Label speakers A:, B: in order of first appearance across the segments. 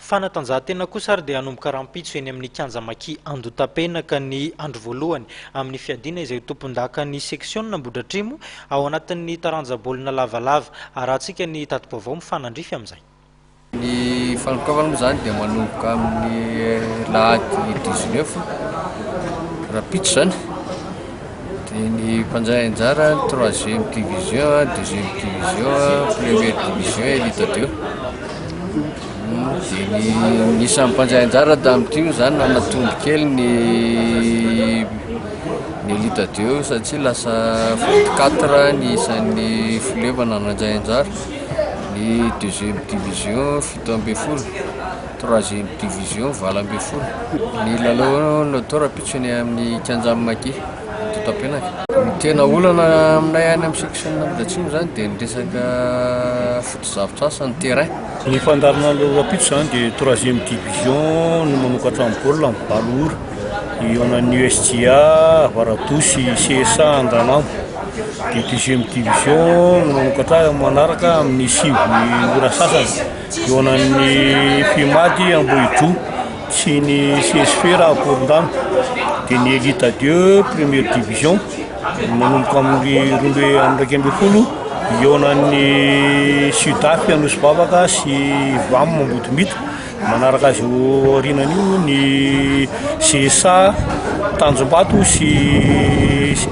A: Fanatanjahantena kosa ary dia hanomboka rampitso eny amin'ny kianja Maki Andotapenaka ny andro voalohany amin'ny fiadiana izay tompon-daka ny section Nambodratrimo ao anatin'ny taranja baolina lavalava. Arahantsika ny tati-baovao mifanandrify amin'izay.
B: Ny fanokafana izany dia manomboka amin'ny lahady 19 rampitso zany. Dia ny mpanjay anjara 3e division, 2e division, 1e division Elite 2. Dia ny isan'ny mpanjay anjara tamin'ny tio zany nanatombo kely ny Elite 2 satria lasa 24 ny isan'ny filevana nanjay anjara. Ny 2e division 7ambin'ny 3e division 8ambin'ny. Ny lalao natao rampitso ny amin'ny kianja Maki Andotapenaka. Ny tena olana aminay any amin'ny section Nambodratrimo zany dia ny resaka foto-zavatra ny terrain.
C: Ny fandarana rampitso zany dia 3e division no manokatra amin'ny baolina amin'ny balo ora. Eo anan'ny USGA, Varadosy, CSA Andanamo. Dia 2e division no manokatra manaraka amin'ny sivy ora sasany. Eo anan'ny Fimady Ambohijo sy ny CSF Rahampolondano. Dia ny Elite 2 1e division manomboka amin'ny 12 eo anan'ny Sudafy Anosibavaka sy Vam Mambotomita. Manaraka azy eo aorinan'io ny CSA Tanjombato sy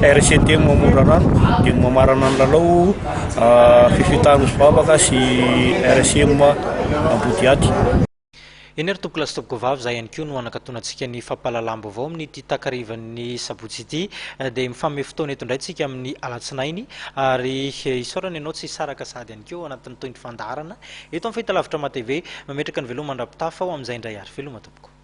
C: RCT Mamorarano. Dia mamarana ny lalao Fifita Anosibavaka sy RCM Ambodiaty.
A: Eny ary tompoko lasitopoko vavy izay ihany koa no anakatonantsika ny fampahalalam-baovao amin'ny ity takarivan'ny sabotsy ity dia mifamehy fotoana eto indray tsika amin'ny alatsinainy ary isaorana ianao tsy saraka sady ihany koa anatin'ny toindry fandarana eto amin'ny fahitalavitra matv mametraka ny veloma mandrapitafa ao amin'izay indray ary veloma tompoko.